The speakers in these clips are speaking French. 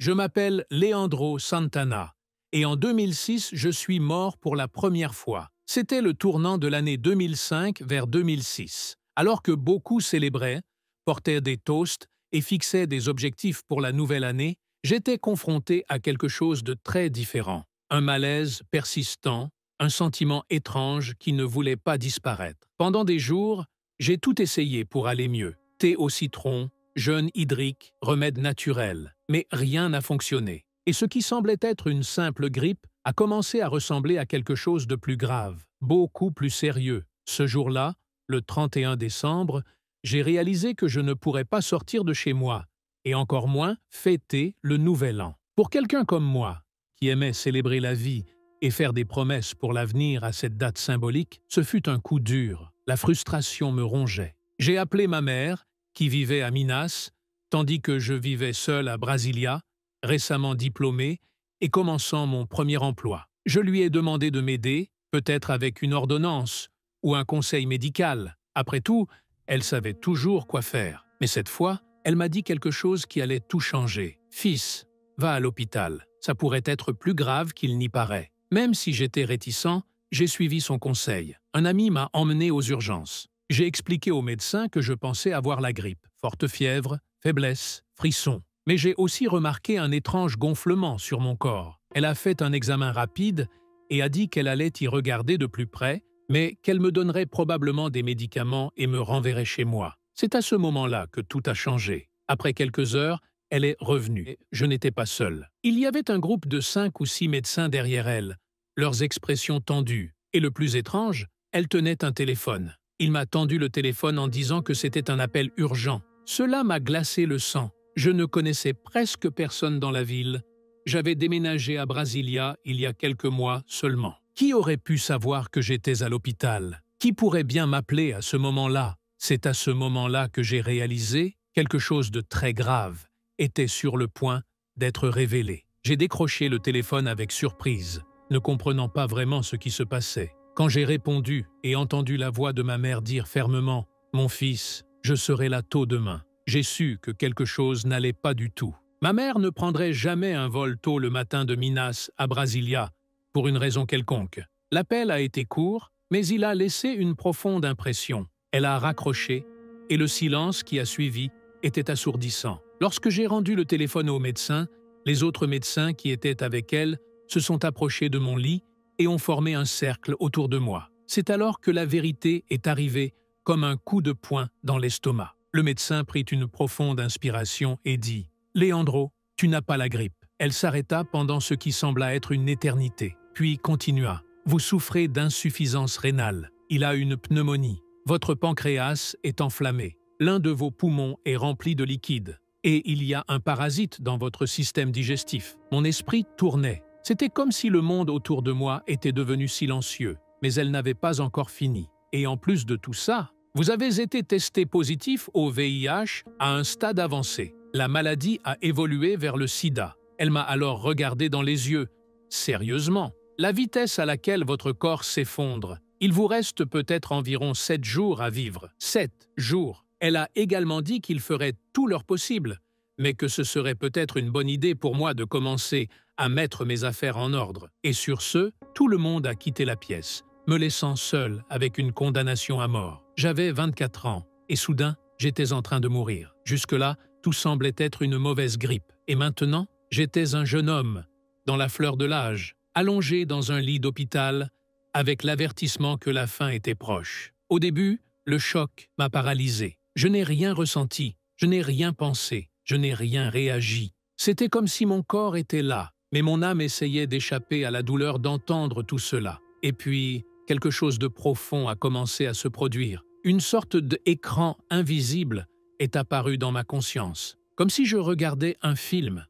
Je m'appelle Leandro Santana et en 2006, je suis mort pour la première fois. C'était le tournant de l'année 2005 vers 2006. Alors que beaucoup célébraient, portaient des toasts et fixaient des objectifs pour la nouvelle année, j'étais confronté à quelque chose de très différent. Un malaise persistant, un sentiment étrange qui ne voulait pas disparaître. Pendant des jours, j'ai tout essayé pour aller mieux. Thé au citron, jeûne hydrique, remède naturel. Mais rien n'a fonctionné. Et ce qui semblait être une simple grippe a commencé à ressembler à quelque chose de plus grave, beaucoup plus sérieux. Ce jour-là, le 31 décembre, j'ai réalisé que je ne pourrais pas sortir de chez moi, et encore moins fêter le Nouvel An. Pour quelqu'un comme moi, qui aimait célébrer la vie et faire des promesses pour l'avenir à cette date symbolique, ce fut un coup dur. La frustration me rongeait. J'ai appelé ma mère, qui vivait à Minas, tandis que je vivais seul à Brasilia, récemment diplômé et commençant mon premier emploi. Je lui ai demandé de m'aider, peut-être avec une ordonnance ou un conseil médical. Après tout, elle savait toujours quoi faire. Mais cette fois, elle m'a dit quelque chose qui allait tout changer. « Fils, va à l'hôpital. Ça pourrait être plus grave qu'il n'y paraît. » Même si j'étais réticent, j'ai suivi son conseil. Un ami m'a emmené aux urgences. J'ai expliqué au médecin que je pensais avoir la grippe. Forte fièvre, faiblesse, frissons. Mais j'ai aussi remarqué un étrange gonflement sur mon corps. Elle a fait un examen rapide et a dit qu'elle allait y regarder de plus près, mais qu'elle me donnerait probablement des médicaments et me renverrait chez moi. C'est à ce moment-là que tout a changé. Après quelques heures, elle est revenue. Je n'étais pas seul. Il y avait un groupe de 5 ou 6 médecins derrière elle, leurs expressions tendues. Et le plus étrange, elle tenait un téléphone. Il m'a tendu le téléphone en disant que c'était un appel urgent. Cela m'a glacé le sang. Je ne connaissais presque personne dans la ville. J'avais déménagé à Brasilia il y a quelques mois seulement. Qui aurait pu savoir que j'étais à l'hôpital? Qui pourrait bien m'appeler à ce moment-là? C'est à ce moment-là que j'ai réalisé quelque chose de très grave était sur le point d'être révélé. J'ai décroché le téléphone avec surprise, ne comprenant pas vraiment ce qui se passait. Quand j'ai répondu et entendu la voix de ma mère dire fermement « Mon fils, je serai là tôt demain », j'ai su que quelque chose n'allait pas du tout. Ma mère ne prendrait jamais un vol tôt le matin de Minas à Brasilia, pour une raison quelconque. L'appel a été court, mais il a laissé une profonde impression. Elle a raccroché, et le silence qui a suivi était assourdissant. Lorsque j'ai rendu le téléphone au médecin, les autres médecins qui étaient avec elle se sont approchés de mon lit et ont formé un cercle autour de moi. C'est alors que la vérité est arrivée comme un coup de poing dans l'estomac. Le médecin prit une profonde inspiration et dit « Leandro, tu n'as pas la grippe. » Elle s'arrêta pendant ce qui sembla être une éternité, puis continua « Vous souffrez d'insuffisance rénale. Il a une pneumonie. Votre pancréas est enflammé. L'un de vos poumons est rempli de liquide. Et il y a un parasite dans votre système digestif. » Mon esprit tournait. C'était comme si le monde autour de moi était devenu silencieux, mais elle n'avait pas encore fini. Et en plus de tout ça, vous avez été testé positif au VIH à un stade avancé. La maladie a évolué vers le sida. Elle m'a alors regardé dans les yeux. Sérieusement, la vitesse à laquelle votre corps s'effondre, il vous reste peut-être environ 7 jours à vivre. 7 jours. Elle a également dit qu'ils feraient tout leur possible, mais que ce serait peut-être une bonne idée pour moi de commencer à mettre mes affaires en ordre. Et sur ce, tout le monde a quitté la pièce, me laissant seul avec une condamnation à mort. J'avais 24 ans, et soudain, j'étais en train de mourir. Jusque-là, tout semblait être une mauvaise grippe. Et maintenant, j'étais un jeune homme, dans la fleur de l'âge, allongé dans un lit d'hôpital, avec l'avertissement que la fin était proche. Au début, le choc m'a paralysé. Je n'ai rien ressenti, je n'ai rien pensé, je n'ai rien réagi. C'était comme si mon corps était là, mais mon âme essayait d'échapper à la douleur d'entendre tout cela. Et puis, quelque chose de profond a commencé à se produire. Une sorte d'écran invisible est apparu dans ma conscience, comme si je regardais un film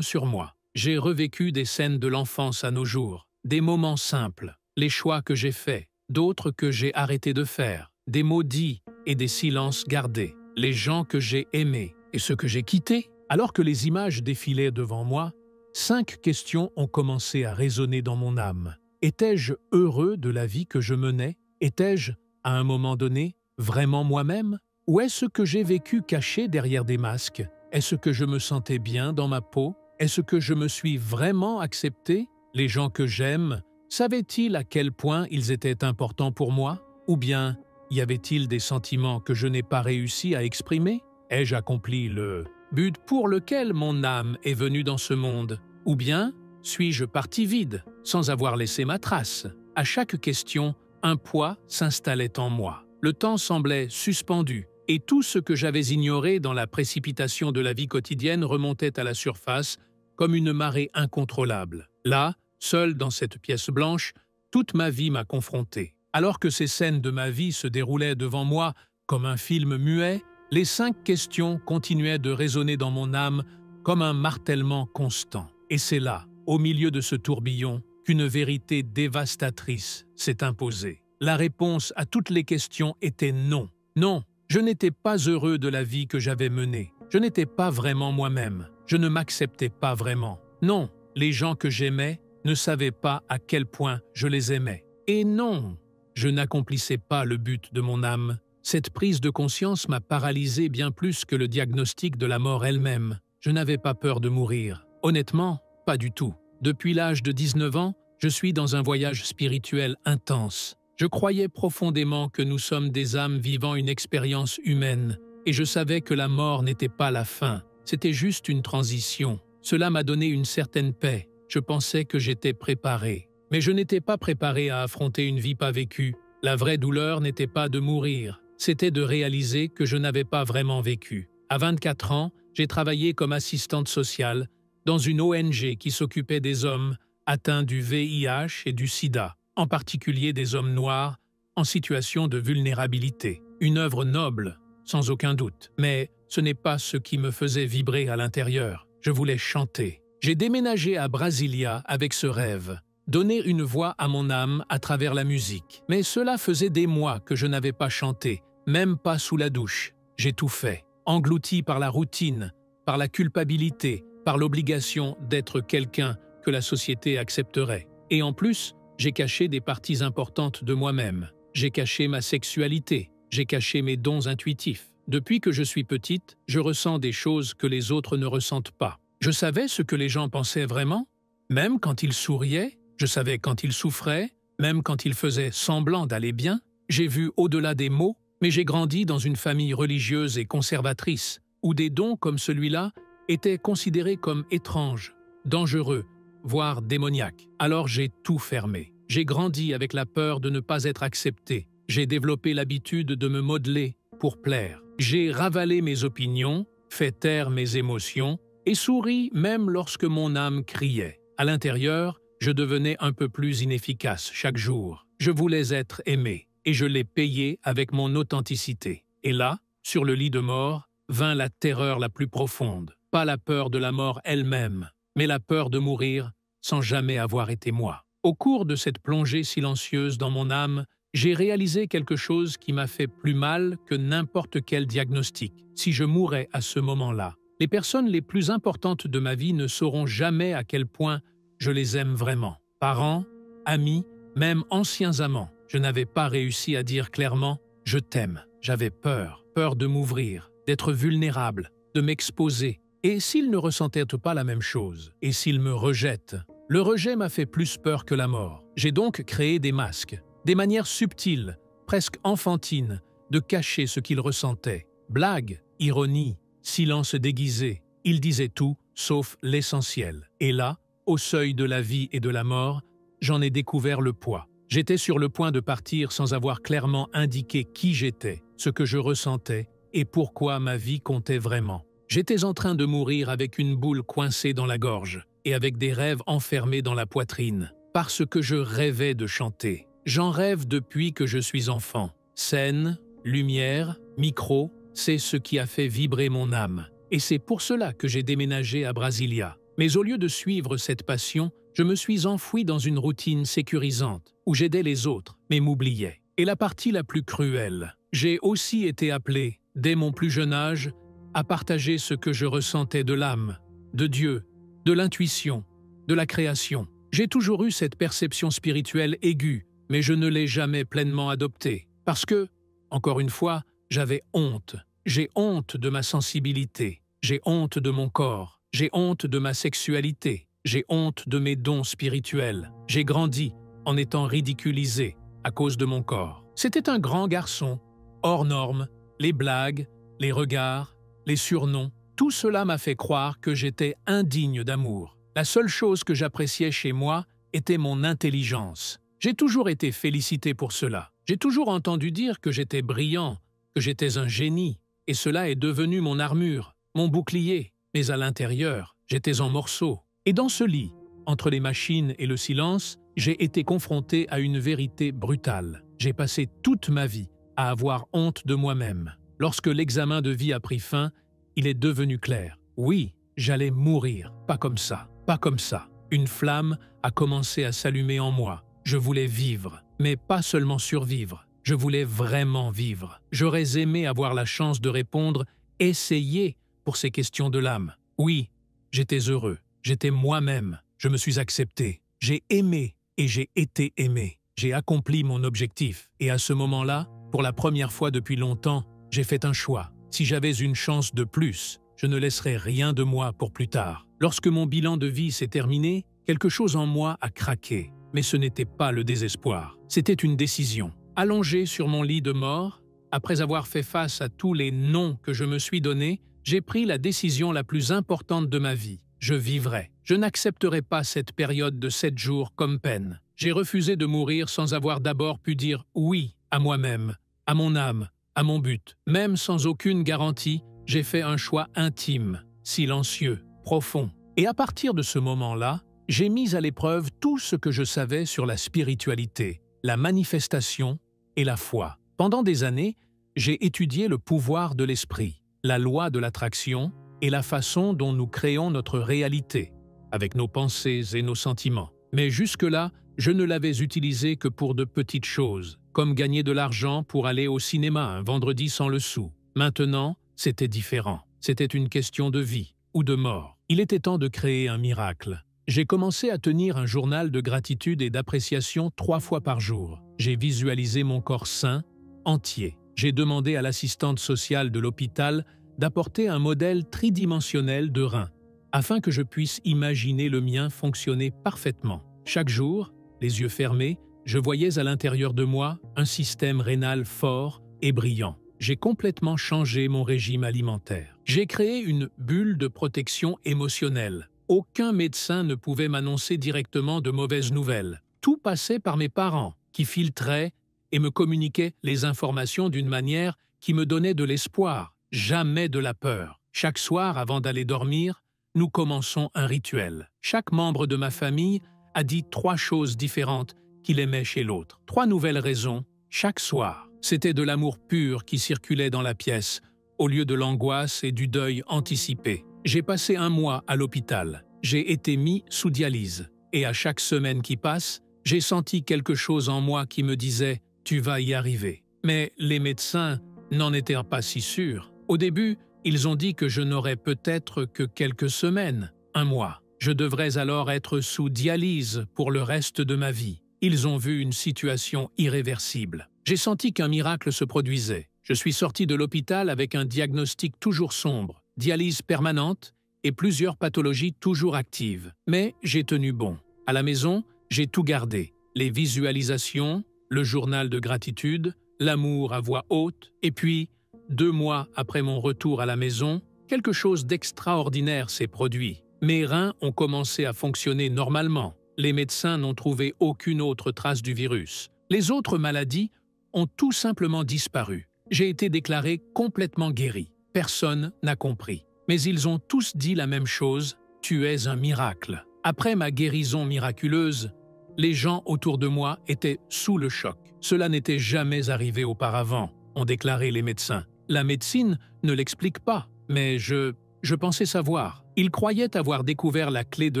sur moi. J'ai revécu des scènes de l'enfance à nos jours, des moments simples, les choix que j'ai faits, d'autres que j'ai arrêté de faire, des mots dits et des silences gardés, les gens que j'ai aimés et ceux que j'ai quittés. Alors que les images défilaient devant moi, 5 questions ont commencé à résonner dans mon âme. Étais-je heureux de la vie que je menais? Étais-je, à un moment donné, vraiment moi-même? Ou est-ce que j'ai vécu caché derrière des masques? Est-ce que je me sentais bien dans ma peau? Est-ce que je me suis vraiment accepté? Les gens que j'aime, savaient-ils à quel point ils étaient importants pour moi? Ou bien y avait-il des sentiments que je n'ai pas réussi à exprimer? Ai-je accompli le but pour lequel mon âme est venue dans ce monde? Ou bien suis-je parti vide, sans avoir laissé ma trace? À chaque question, un poids s'installait en moi. Le temps semblait suspendu, et tout ce que j'avais ignoré dans la précipitation de la vie quotidienne remontait à la surface comme une marée incontrôlable. Là, seul dans cette pièce blanche, toute ma vie m'a confronté. Alors que ces scènes de ma vie se déroulaient devant moi comme un film muet, les 5 questions continuaient de résonner dans mon âme comme un martèlement constant. Et c'est là, au milieu de ce tourbillon, qu'une vérité dévastatrice s'est imposée. La réponse à toutes les questions était non. Non, je n'étais pas heureux de la vie que j'avais menée. Je n'étais pas vraiment moi-même. Je ne m'acceptais pas vraiment. Non, les gens que j'aimais ne savaient pas à quel point je les aimais. Et non, je n'accomplissais pas le but de mon âme. Cette prise de conscience m'a paralysé bien plus que le diagnostic de la mort elle-même. Je n'avais pas peur de mourir. Honnêtement, pas du tout. Depuis l'âge de 19 ans, je suis dans un voyage spirituel intense. Je croyais profondément que nous sommes des âmes vivant une expérience humaine, et je savais que la mort n'était pas la fin, c'était juste une transition. Cela m'a donné une certaine paix. Je pensais que j'étais préparé. Mais je n'étais pas préparé à affronter une vie pas vécue. La vraie douleur n'était pas de mourir, c'était de réaliser que je n'avais pas vraiment vécu. À 24 ans, j'ai travaillé comme assistante sociale dans une ONG qui s'occupait des hommes atteints du VIH et du sida, en particulier des hommes noirs en situation de vulnérabilité. Une œuvre noble, sans aucun doute, mais ce n'est pas ce qui me faisait vibrer à l'intérieur. Je voulais chanter. J'ai déménagé à Brasilia avec ce rêve, donner une voix à mon âme à travers la musique. Mais cela faisait des mois que je n'avais pas chanté, même pas sous la douche. J'ai tout fait, englouti par la routine, par la culpabilité, par l'obligation d'être quelqu'un que la société accepterait. Et en plus, j'ai caché des parties importantes de moi-même. J'ai caché ma sexualité, j'ai caché mes dons intuitifs. Depuis que je suis petite, je ressens des choses que les autres ne ressentent pas. Je savais ce que les gens pensaient vraiment, même quand ils souriaient, je savais quand ils souffraient, même quand ils faisaient semblant d'aller bien. J'ai vu au-delà des mots, mais j'ai grandi dans une famille religieuse et conservatrice, où des dons comme celui-là étaient considérés comme étranges, dangereux, voire démoniaques. Alors j'ai tout fermé. J'ai grandi avec la peur de ne pas être accepté. J'ai développé l'habitude de me modeler pour plaire. J'ai ravalé mes opinions, fait taire mes émotions et souri même lorsque mon âme criait. À l'intérieur, je devenais un peu plus inefficace chaque jour. Je voulais être aimé et je l'ai payé avec mon authenticité. Et là, sur le lit de mort, vint la terreur la plus profonde. Pas la peur de la mort elle-même, mais la peur de mourir sans jamais avoir été moi. Au cours de cette plongée silencieuse dans mon âme, j'ai réalisé quelque chose qui m'a fait plus mal que n'importe quel diagnostic. Si je mourais à ce moment-là, les personnes les plus importantes de ma vie ne sauront jamais à quel point je les aime vraiment. Parents, amis, même anciens amants. Je n'avais pas réussi à dire clairement « je t'aime ». J'avais peur de m'ouvrir, d'être vulnérable, de m'exposer. Et s'ils ne ressentaient pas la même chose, et s'ils me rejettent, le rejet m'a fait plus peur que la mort. J'ai donc créé des masques, des manières subtiles, presque enfantines, de cacher ce qu'ils ressentaient. Blagues, ironie, silence déguisé. Ils disaient tout, sauf l'essentiel. Et là, au seuil de la vie et de la mort, j'en ai découvert le poids. J'étais sur le point de partir sans avoir clairement indiqué qui j'étais, ce que je ressentais et pourquoi ma vie comptait vraiment. J'étais en train de mourir avec une boule coincée dans la gorge et avec des rêves enfermés dans la poitrine, parce que je rêvais de chanter. J'en rêve depuis que je suis enfant. Scène, lumière, micro, c'est ce qui a fait vibrer mon âme. Et c'est pour cela que j'ai déménagé à Brasilia. Mais au lieu de suivre cette passion, je me suis enfoui dans une routine sécurisante, où j'aidais les autres, mais m'oubliais. Et la partie la plus cruelle, j'ai aussi été appelé, dès mon plus jeune âge, à partager ce que je ressentais de l'âme, de Dieu, de l'intuition, de la création. J'ai toujours eu cette perception spirituelle aiguë, mais je ne l'ai jamais pleinement adoptée. Parce que, encore une fois, j'avais honte. J'ai honte de ma sensibilité. J'ai honte de mon corps. J'ai honte de ma sexualité. J'ai honte de mes dons spirituels. J'ai grandi en étant ridiculisé à cause de mon corps. C'était un grand garçon, hors norme, les blagues, les regards, les surnoms, tout cela m'a fait croire que j'étais indigne d'amour. La seule chose que j'appréciais chez moi était mon intelligence. J'ai toujours été félicité pour cela. J'ai toujours entendu dire que j'étais brillant, que j'étais un génie, et cela est devenu mon armure, mon bouclier. Mais à l'intérieur, j'étais en morceaux. Et dans ce lit, entre les machines et le silence, j'ai été confronté à une vérité brutale. J'ai passé toute ma vie à avoir honte de moi-même. Lorsque l'examen de vie a pris fin, il est devenu clair. Oui, j'allais mourir. Pas comme ça, pas comme ça. Une flamme a commencé à s'allumer en moi. Je voulais vivre, mais pas seulement survivre. Je voulais vraiment vivre. J'aurais aimé avoir la chance de répondre « essayer » pour ces questions de l'âme. Oui, j'étais heureux. J'étais moi-même. Je me suis accepté. J'ai aimé et j'ai été aimé. J'ai accompli mon objectif. Et à ce moment-là, pour la première fois depuis longtemps, j'ai fait un choix. Si j'avais une chance de plus, je ne laisserais rien de moi pour plus tard. Lorsque mon bilan de vie s'est terminé, quelque chose en moi a craqué. Mais ce n'était pas le désespoir. C'était une décision. Allongé sur mon lit de mort, après avoir fait face à tous les noms que je me suis donnés, j'ai pris la décision la plus importante de ma vie. Je vivrai. Je n'accepterai pas cette période de 7 jours comme peine. J'ai refusé de mourir sans avoir d'abord pu dire oui à moi-même, à mon âme, à mon but. Même sans aucune garantie, j'ai fait un choix intime, silencieux, profond. Et à partir de ce moment-là, j'ai mis à l'épreuve tout ce que je savais sur la spiritualité, la manifestation et la foi. Pendant des années, j'ai étudié le pouvoir de l'esprit, la loi de l'attraction et la façon dont nous créons notre réalité, avec nos pensées et nos sentiments. Mais jusque-là, je ne l'avais utilisé que pour de petites choses, comme gagner de l'argent pour aller au cinéma un vendredi sans le sou. Maintenant, c'était différent. C'était une question de vie ou de mort. Il était temps de créer un miracle. J'ai commencé à tenir un journal de gratitude et d'appréciation 3 fois par jour. J'ai visualisé mon corps sain, entier. J'ai demandé à l'assistante sociale de l'hôpital d'apporter un modèle tridimensionnel de rein, afin que je puisse imaginer le mien fonctionner parfaitement. Chaque jour, les yeux fermés, je voyais à l'intérieur de moi un système rénal fort et brillant. J'ai complètement changé mon régime alimentaire. J'ai créé une bulle de protection émotionnelle. Aucun médecin ne pouvait m'annoncer directement de mauvaises nouvelles. Tout passait par mes parents, qui filtraient et me communiquaient les informations d'une manière qui me donnait de l'espoir, jamais de la peur. Chaque soir, avant d'aller dormir, nous commençons un rituel. Chaque membre de ma famille a dit 3 choses différentes qu'il aimait chez l'autre. 3 nouvelles raisons, chaque soir. C'était de l'amour pur qui circulait dans la pièce, au lieu de l'angoisse et du deuil anticipé. J'ai passé 1 mois à l'hôpital. J'ai été mis sous dialyse. Et à chaque semaine qui passe, j'ai senti quelque chose en moi qui me disait « tu vas y arriver ». Mais les médecins n'en étaient pas si sûrs. Au début, ils ont dit que je n'aurais peut-être que quelques semaines, 1 mois. Je devrais alors être sous dialyse pour le reste de ma vie. Ils ont vu une situation irréversible. J'ai senti qu'un miracle se produisait. Je suis sorti de l'hôpital avec un diagnostic toujours sombre, dialyse permanente et plusieurs pathologies toujours actives. Mais j'ai tenu bon. À la maison, j'ai tout gardé. Les visualisations, le journal de gratitude, l'amour à voix haute, et puis, 2 mois après mon retour à la maison, quelque chose d'extraordinaire s'est produit. Mes reins ont commencé à fonctionner normalement. Les médecins n'ont trouvé aucune autre trace du virus. Les autres maladies ont tout simplement disparu. J'ai été déclaré complètement guéri. Personne n'a compris. Mais ils ont tous dit la même chose, « Tu es un miracle ». Après ma guérison miraculeuse, les gens autour de moi étaient sous le choc. Cela n'était jamais arrivé auparavant, ont déclaré les médecins. La médecine ne l'explique pas, mais je pensais savoir. Ils croyaient avoir découvert la clé de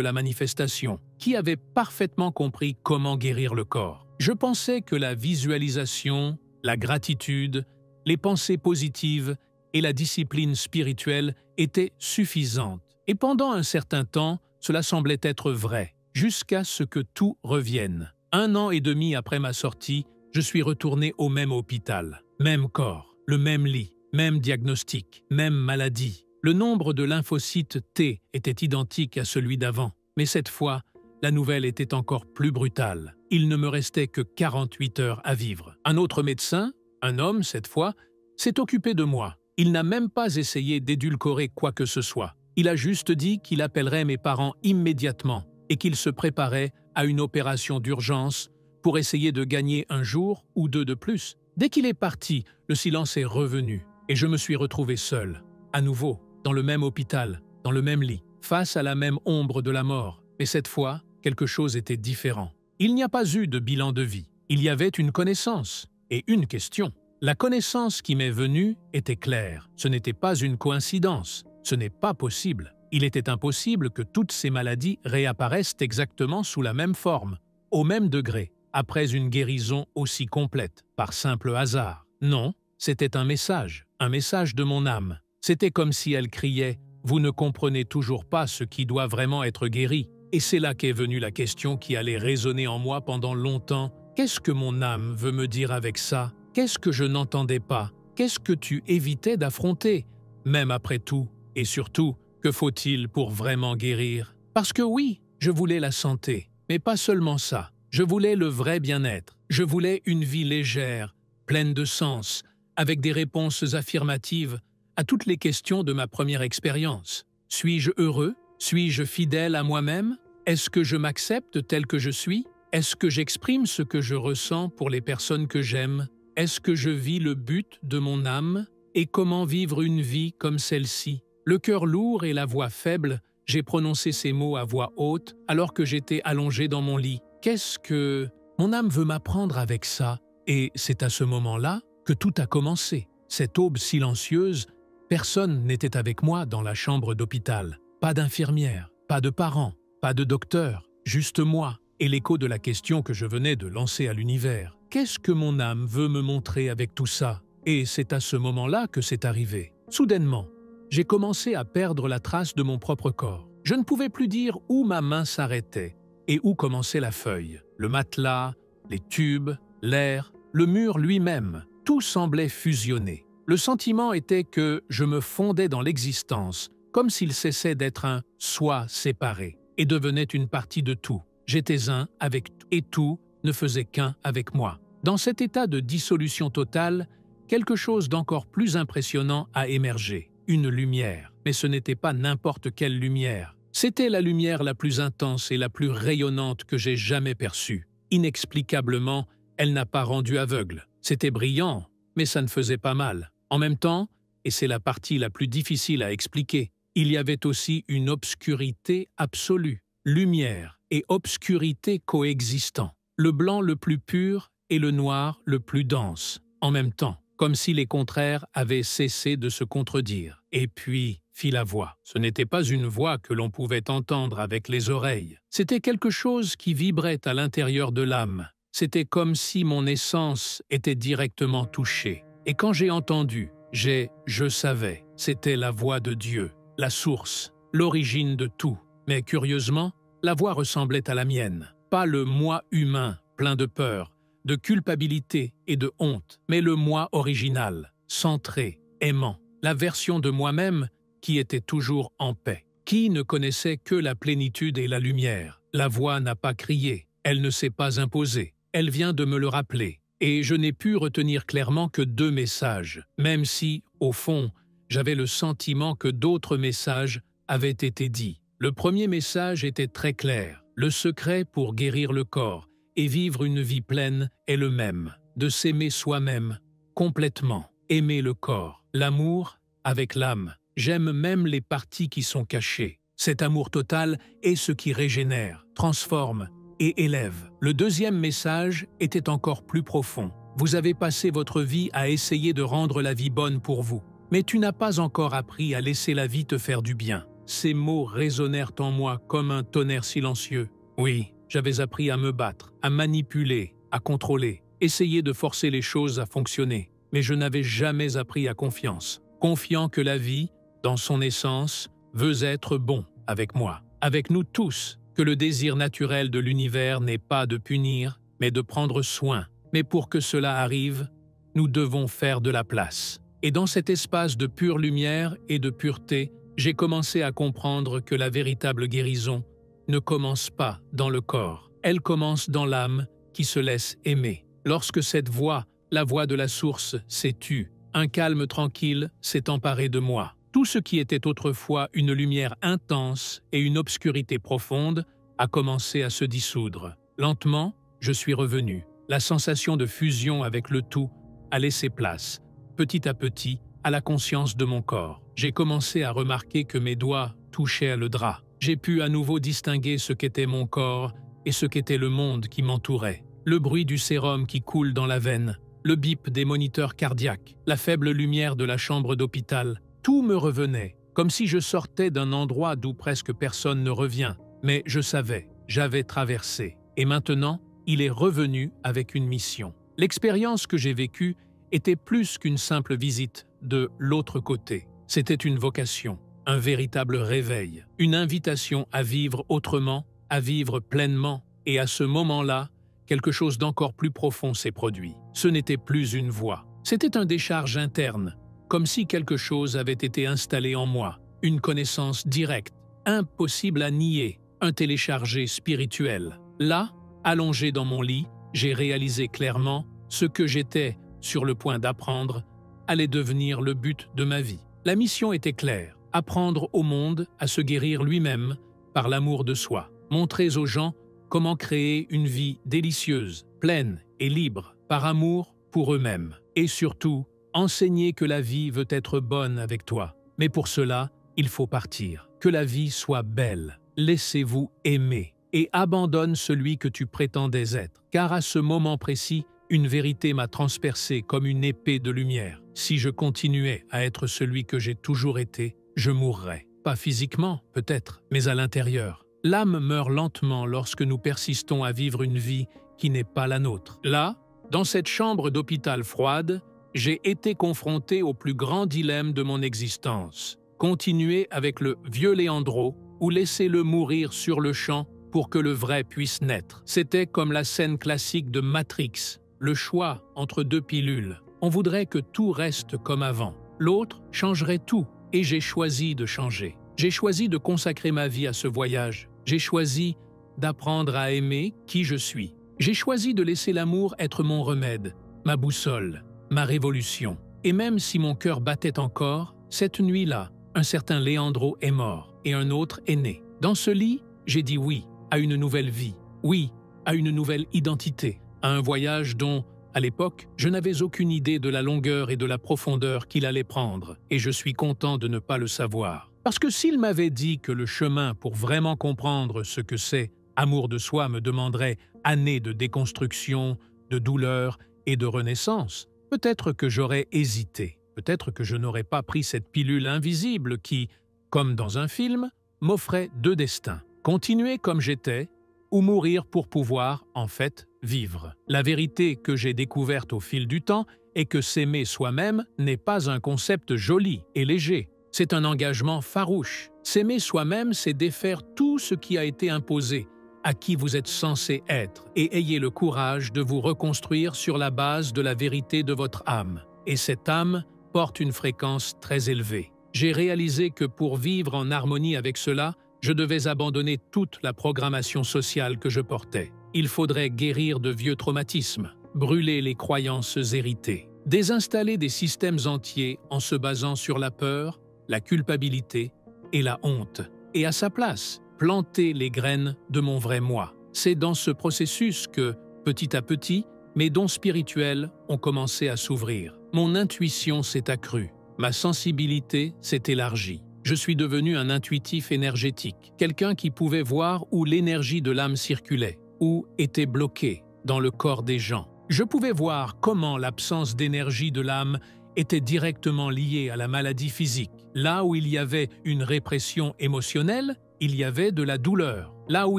la manifestation, qui avait parfaitement compris comment guérir le corps. Je pensais que la visualisation, la gratitude, les pensées positives et la discipline spirituelle étaient suffisantes. Et pendant un certain temps, cela semblait être vrai, jusqu'à ce que tout revienne. 1 an et demi après ma sortie, je suis retourné au même hôpital. Même corps, le même lit, même diagnostic, même maladie. Le nombre de lymphocytes T était identique à celui d'avant, mais cette fois, la nouvelle était encore plus brutale. Il ne me restait que 48 heures à vivre. Un autre médecin, un homme cette fois, s'est occupé de moi. Il n'a même pas essayé d'édulcorer quoi que ce soit. Il a juste dit qu'il appellerait mes parents immédiatement et qu'il se préparait à une opération d'urgence pour essayer de gagner un jour ou deux de plus. Dès qu'il est parti, le silence est revenu et je me suis retrouvé seul, à nouveau, dans le même hôpital, dans le même lit, face à la même ombre de la mort. Mais cette fois, quelque chose était différent. Il n'y a pas eu de bilan de vie. Il y avait une connaissance et une question. La connaissance qui m'est venue était claire. Ce n'était pas une coïncidence. Ce n'est pas possible. Il était impossible que toutes ces maladies réapparaissent exactement sous la même forme, au même degré, après une guérison aussi complète, par simple hasard. Non, c'était un message de mon âme. C'était comme si elle criait « Vous ne comprenez toujours pas ce qui doit vraiment être guéri ». Et c'est là qu'est venue la question qui allait résonner en moi pendant longtemps. Qu'est-ce que mon âme veut me dire avec ça? Qu'est-ce que je n'entendais pas? Qu'est-ce que tu évitais d'affronter? Même après tout, et surtout, que faut-il pour vraiment guérir? Parce que oui, je voulais la santé, mais pas seulement ça. Je voulais le vrai bien-être. Je voulais une vie légère, pleine de sens, avec des réponses affirmatives à toutes les questions de ma première expérience. Suis-je heureux? Suis-je fidèle à moi-même? Est-ce que je m'accepte tel que je suis? Est-ce que j'exprime ce que je ressens pour les personnes que j'aime? Est-ce que je vis le but de mon âme? Et comment vivre une vie comme celle-ci? Le cœur lourd et la voix faible, j'ai prononcé ces mots à voix haute alors que j'étais allongé dans mon lit. Qu'est-ce que mon âme veut m'apprendre avec ça? Et c'est à ce moment-là que tout a commencé. Cette aube silencieuse, personne n'était avec moi dans la chambre d'hôpital. Pas d'infirmière, pas de parents, pas de docteur, juste moi et l'écho de la question que je venais de lancer à l'univers. Qu'est-ce que mon âme veut me montrer avec tout ça? Et c'est à ce moment-là que c'est arrivé. Soudainement, j'ai commencé à perdre la trace de mon propre corps. Je ne pouvais plus dire où ma main s'arrêtait et où commençait la feuille. Le matelas, les tubes, l'air, le mur lui-même, tout semblait fusionner. Le sentiment était que je me fondais dans l'existence, comme s'il cessait d'être un « soi » séparé, et devenait une partie de tout. J'étais un avec tout, et tout ne faisait qu'un avec moi. Dans cet état de dissolution totale, quelque chose d'encore plus impressionnant a émergé. Une lumière. Mais ce n'était pas n'importe quelle lumière. C'était la lumière la plus intense et la plus rayonnante que j'ai jamais perçue. Inexplicablement, elle n'a pas rendu aveugle. C'était brillant, mais ça ne faisait pas mal. En même temps, et c'est la partie la plus difficile à expliquer, il y avait aussi une obscurité absolue, lumière et obscurité coexistant, le blanc le plus pur et le noir le plus dense, en même temps, comme si les contraires avaient cessé de se contredire. Et puis, fit la voix. Ce n'était pas une voix que l'on pouvait entendre avec les oreilles. C'était quelque chose qui vibrait à l'intérieur de l'âme. C'était comme si mon essence était directement touchée. Et quand j'ai entendu, je savais, c'était la voix de Dieu. La source, l'origine de tout. Mais curieusement, la voix ressemblait à la mienne. Pas le moi humain, plein de peur, de culpabilité et de honte, mais le moi original, centré, aimant. La version de moi-même qui était toujours en paix. Qui ne connaissait que la plénitude et la lumière? La voix n'a pas crié, elle ne s'est pas imposée. Elle vient de me le rappeler. Et je n'ai pu retenir clairement que 2 messages, même si, au fond, j'avais le sentiment que d'autres messages avaient été dits. Le premier message était très clair. Le secret pour guérir le corps et vivre une vie pleine est le même. De s'aimer soi-même, complètement. Aimer le corps. L'amour avec l'âme. J'aime même les parties qui sont cachées. Cet amour total est ce qui régénère, transforme et élève. Le deuxième message était encore plus profond. Vous avez passé votre vie à essayer de rendre la vie bonne pour vous. Mais tu n'as pas encore appris à laisser la vie te faire du bien. Ces mots résonnèrent en moi comme un tonnerre silencieux. Oui, j'avais appris à me battre, à manipuler, à contrôler, essayer de forcer les choses à fonctionner. Mais je n'avais jamais appris à confiance. Confiant que la vie, dans son essence, veut être bon avec moi, avec nous tous, que le désir naturel de l'univers n'est pas de punir, mais de prendre soin. Mais pour que cela arrive, nous devons faire de la place. Et dans cet espace de pure lumière et de pureté, j'ai commencé à comprendre que la véritable guérison ne commence pas dans le corps. Elle commence dans l'âme qui se laisse aimer. Lorsque cette voix, la voix de la source, s'est tue, un calme tranquille s'est emparé de moi. Tout ce qui était autrefois une lumière intense et une obscurité profonde a commencé à se dissoudre. Lentement, je suis revenu. La sensation de fusion avec le tout a laissé place, petit à petit, à la conscience de mon corps. J'ai commencé à remarquer que mes doigts touchaient le drap. J'ai pu à nouveau distinguer ce qu'était mon corps et ce qu'était le monde qui m'entourait. Le bruit du sérum qui coule dans la veine, le bip des moniteurs cardiaques, la faible lumière de la chambre d'hôpital, tout me revenait, comme si je sortais d'un endroit d'où presque personne ne revient. Mais je savais, j'avais traversé. Et maintenant, il est revenu avec une mission. L'expérience que j'ai vécue était plus qu'une simple visite de l'autre côté. C'était une vocation, un véritable réveil, une invitation à vivre autrement, à vivre pleinement. Et à ce moment-là, quelque chose d'encore plus profond s'est produit. Ce n'était plus une voix. C'était un décharge interne, comme si quelque chose avait été installé en moi, une connaissance directe, impossible à nier, un téléchargé spirituel. Là, allongé dans mon lit, j'ai réalisé clairement ce que j'étais sur le point d'apprendre allait devenir le but de ma vie. La mission était claire, apprendre au monde à se guérir lui-même par l'amour de soi. Montrer aux gens comment créer une vie délicieuse, pleine et libre, par amour pour eux-mêmes. Et surtout, enseigner que la vie veut être bonne avec toi. Mais pour cela, il faut partir. Que la vie soit belle. Laissez-vous aimer. Et abandonne celui que tu prétendais être. Car à ce moment précis, une vérité m'a transpercé comme une épée de lumière. Si je continuais à être celui que j'ai toujours été, je mourrais. Pas physiquement, peut-être, mais à l'intérieur. L'âme meurt lentement lorsque nous persistons à vivre une vie qui n'est pas la nôtre. Là, dans cette chambre d'hôpital froide, j'ai été confronté au plus grand dilemme de mon existence. Continuer avec le vieux Léandro ou laisser-le mourir sur le champ pour que le vrai puisse naître. C'était comme la scène classique de Matrix, le choix entre deux pilules. On voudrait que tout reste comme avant. L'autre changerait tout, et j'ai choisi de changer. J'ai choisi de consacrer ma vie à ce voyage. J'ai choisi d'apprendre à aimer qui je suis. J'ai choisi de laisser l'amour être mon remède, ma boussole, ma révolution. Et même si mon cœur battait encore, cette nuit-là, un certain Léandro est mort et un autre est né. Dans ce lit, j'ai dit oui à une nouvelle vie, oui à une nouvelle identité, à un voyage dont, à l'époque, je n'avais aucune idée de la longueur et de la profondeur qu'il allait prendre, et je suis content de ne pas le savoir. Parce que s'il m'avait dit que le chemin pour vraiment comprendre ce que c'est amour de soi me demanderait années de déconstruction, de douleur et de renaissance, peut-être que j'aurais hésité, peut-être que je n'aurais pas pris cette pilule invisible qui, comme dans un film, m'offrait deux destins, continuer comme j'étais ou mourir pour pouvoir, en fait, vivre. La vérité que j'ai découverte au fil du temps est que s'aimer soi-même n'est pas un concept joli et léger. C'est un engagement farouche. S'aimer soi-même, c'est défaire tout ce qui a été imposé, à qui vous êtes censé être, et ayez le courage de vous reconstruire sur la base de la vérité de votre âme. Et cette âme porte une fréquence très élevée. J'ai réalisé que pour vivre en harmonie avec cela, je devais abandonner toute la programmation sociale que je portais. Il faudrait guérir de vieux traumatismes, brûler les croyances héritées, désinstaller des systèmes entiers en se basant sur la peur, la culpabilité et la honte. Et à sa place, planter les graines de mon vrai moi. C'est dans ce processus que, petit à petit, mes dons spirituels ont commencé à s'ouvrir. Mon intuition s'est accrue, ma sensibilité s'est élargie. Je suis devenu un intuitif énergétique, quelqu'un qui pouvait voir où l'énergie de l'âme circulait, où était bloquée dans le corps des gens. Je pouvais voir comment l'absence d'énergie de l'âme était directement liée à la maladie physique. Là où il y avait une répression émotionnelle, il y avait de la douleur. Là où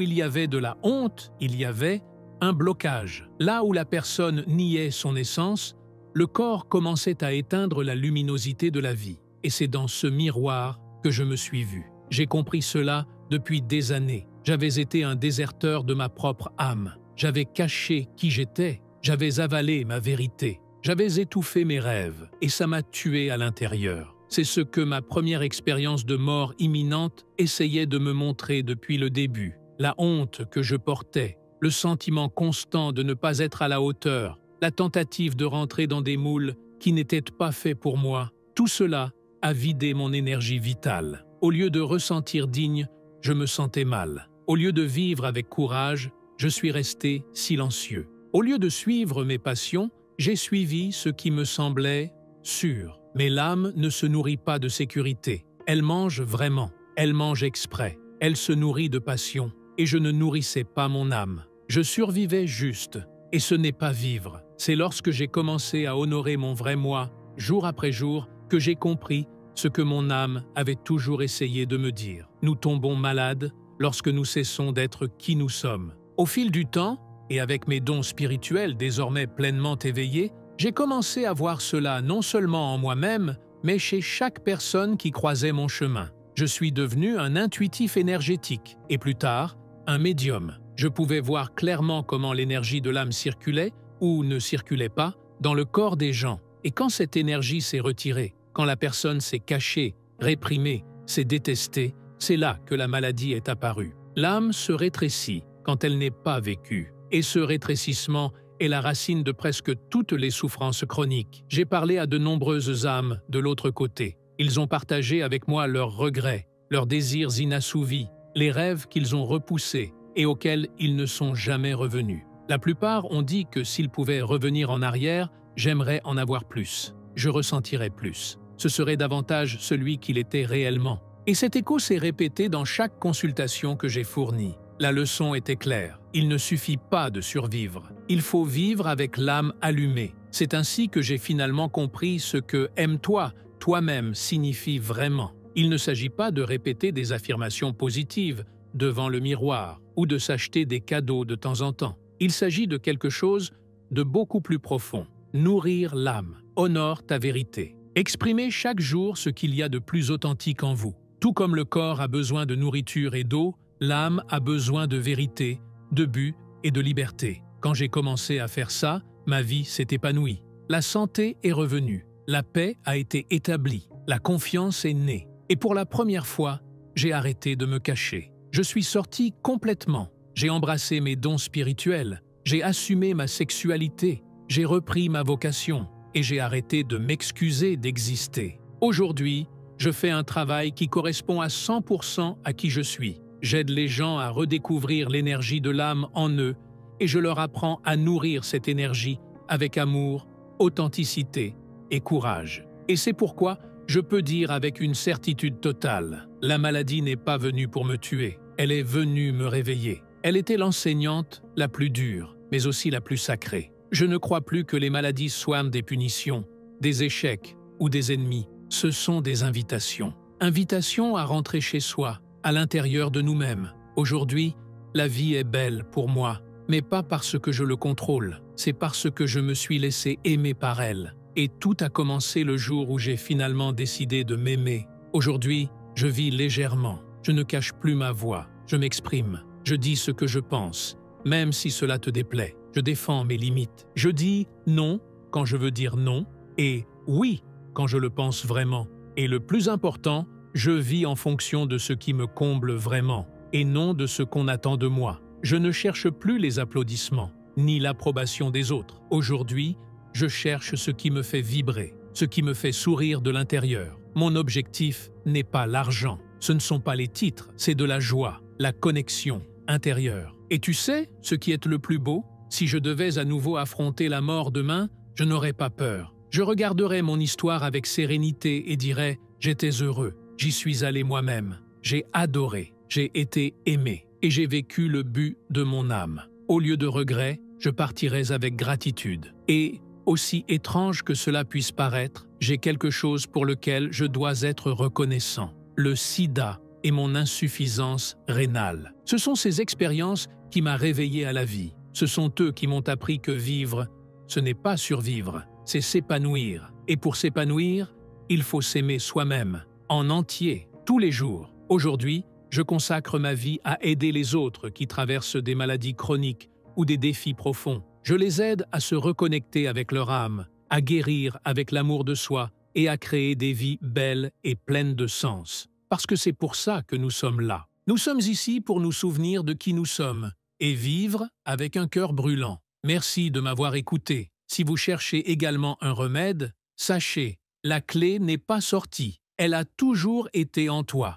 il y avait de la honte, il y avait un blocage. Là où la personne niait son essence, le corps commençait à éteindre la luminosité de la vie. Et c'est dans ce miroir que je me suis vu. J'ai compris cela depuis des années. J'avais été un déserteur de ma propre âme. J'avais caché qui j'étais. J'avais avalé ma vérité. J'avais étouffé mes rêves et ça m'a tué à l'intérieur. C'est ce que ma première expérience de mort imminente essayait de me montrer depuis le début. La honte que je portais, le sentiment constant de ne pas être à la hauteur, la tentative de rentrer dans des moules qui n'étaient pas faits pour moi, tout cela a vidé mon énergie vitale. Au lieu de ressentir digne, je me sentais mal. Au lieu de vivre avec courage, je suis resté silencieux. Au lieu de suivre mes passions, j'ai suivi ce qui me semblait sûr. Mais l'âme ne se nourrit pas de sécurité. Elle mange vraiment. Elle mange exprès. Elle se nourrit de passion. Et je ne nourrissais pas mon âme. Je survivais juste. Et ce n'est pas vivre. C'est lorsque j'ai commencé à honorer mon vrai moi, jour après jour, que j'ai compris ce que mon âme avait toujours essayé de me dire. Nous tombons malades lorsque nous cessons d'être qui nous sommes. Au fil du temps, et avec mes dons spirituels désormais pleinement éveillés, j'ai commencé à voir cela non seulement en moi-même, mais chez chaque personne qui croisait mon chemin. Je suis devenu un intuitif énergétique, et plus tard, un médium. Je pouvais voir clairement comment l'énergie de l'âme circulait, ou ne circulait pas, dans le corps des gens. Et quand cette énergie s'est retirée, quand la personne s'est cachée, réprimée, s'est détestée, c'est là que la maladie est apparue. L'âme se rétrécit quand elle n'est pas vécue. Et ce rétrécissement est la racine de presque toutes les souffrances chroniques. J'ai parlé à de nombreuses âmes de l'autre côté. Ils ont partagé avec moi leurs regrets, leurs désirs inassouvis, les rêves qu'ils ont repoussés et auxquels ils ne sont jamais revenus. La plupart ont dit que s'ils pouvaient revenir en arrière, j'aimerais en avoir plus. Je ressentirais plus. Ce serait davantage celui qu'il était réellement. Et cet écho s'est répété dans chaque consultation que j'ai fournie. La leçon était claire. Il ne suffit pas de survivre. Il faut vivre avec l'âme allumée. C'est ainsi que j'ai finalement compris ce que « aime-toi, toi-même » signifie vraiment. Il ne s'agit pas de répéter des affirmations positives devant le miroir ou de s'acheter des cadeaux de temps en temps. Il s'agit de quelque chose de beaucoup plus profond. Nourrir l'âme. Honore ta vérité. Exprimez chaque jour ce qu'il y a de plus authentique en vous. Tout comme le corps a besoin de nourriture et d'eau, l'âme a besoin de vérité, de but et de liberté. Quand j'ai commencé à faire ça, ma vie s'est épanouie. La santé est revenue, la paix a été établie, la confiance est née. Et pour la première fois, j'ai arrêté de me cacher. Je suis sorti complètement. J'ai embrassé mes dons spirituels, j'ai assumé ma sexualité, j'ai repris ma vocation et j'ai arrêté de m'excuser d'exister. Aujourd'hui, je fais un travail qui correspond à 100% à qui je suis. J'aide les gens à redécouvrir l'énergie de l'âme en eux et je leur apprends à nourrir cette énergie avec amour, authenticité et courage. Et c'est pourquoi je peux dire avec une certitude totale, la maladie n'est pas venue pour me tuer, elle est venue me réveiller. Elle était l'enseignante la plus dure, mais aussi la plus sacrée. Je ne crois plus que les maladies soient des punitions, des échecs ou des ennemis. Ce sont des invitations. Invitations à rentrer chez soi, à l'intérieur de nous-mêmes. Aujourd'hui, la vie est belle pour moi, mais pas parce que je le contrôle, c'est parce que je me suis laissé aimer par elle. Et tout a commencé le jour où j'ai finalement décidé de m'aimer. Aujourd'hui, je vis légèrement. Je ne cache plus ma voix. Je m'exprime. Je dis ce que je pense, même si cela te déplaît. Je défends mes limites. Je dis non quand je veux dire non et oui quand je le pense vraiment. Et le plus important, je vis en fonction de ce qui me comble vraiment et non de ce qu'on attend de moi. Je ne cherche plus les applaudissements, ni l'approbation des autres. Aujourd'hui, je cherche ce qui me fait vibrer, ce qui me fait sourire de l'intérieur. Mon objectif n'est pas l'argent, ce ne sont pas les titres, c'est de la joie, la connexion intérieure. Et tu sais, ce qui est le plus beau? Si je devais à nouveau affronter la mort demain, je n'aurais pas peur. Je regarderais mon histoire avec sérénité et dirais « J'étais heureux, j'y suis allé moi-même, j'ai adoré, j'ai été aimé et j'ai vécu le but de mon âme. Au lieu de regret, je partirais avec gratitude. Et, aussi étrange que cela puisse paraître, j'ai quelque chose pour lequel je dois être reconnaissant. Le sida et mon insuffisance rénale. Ce sont ces expériences qui m'ont réveillé à la vie. Ce sont eux qui m'ont appris que vivre, ce n'est pas survivre, c'est s'épanouir. Et pour s'épanouir, il faut s'aimer soi-même, en entier, tous les jours. Aujourd'hui, je consacre ma vie à aider les autres qui traversent des maladies chroniques ou des défis profonds. Je les aide à se reconnecter avec leur âme à guérir avec l'amour de soi et à créer des vies belles et pleines de sens. Parce que c'est pour ça que nous sommes là. Nous sommes ici pour nous souvenir de qui nous sommes et vivre avec un cœur brûlant. Merci de m'avoir écouté. Si vous cherchez également un remède, sachez, la clé n'est pas sortie. Elle a toujours été en toi.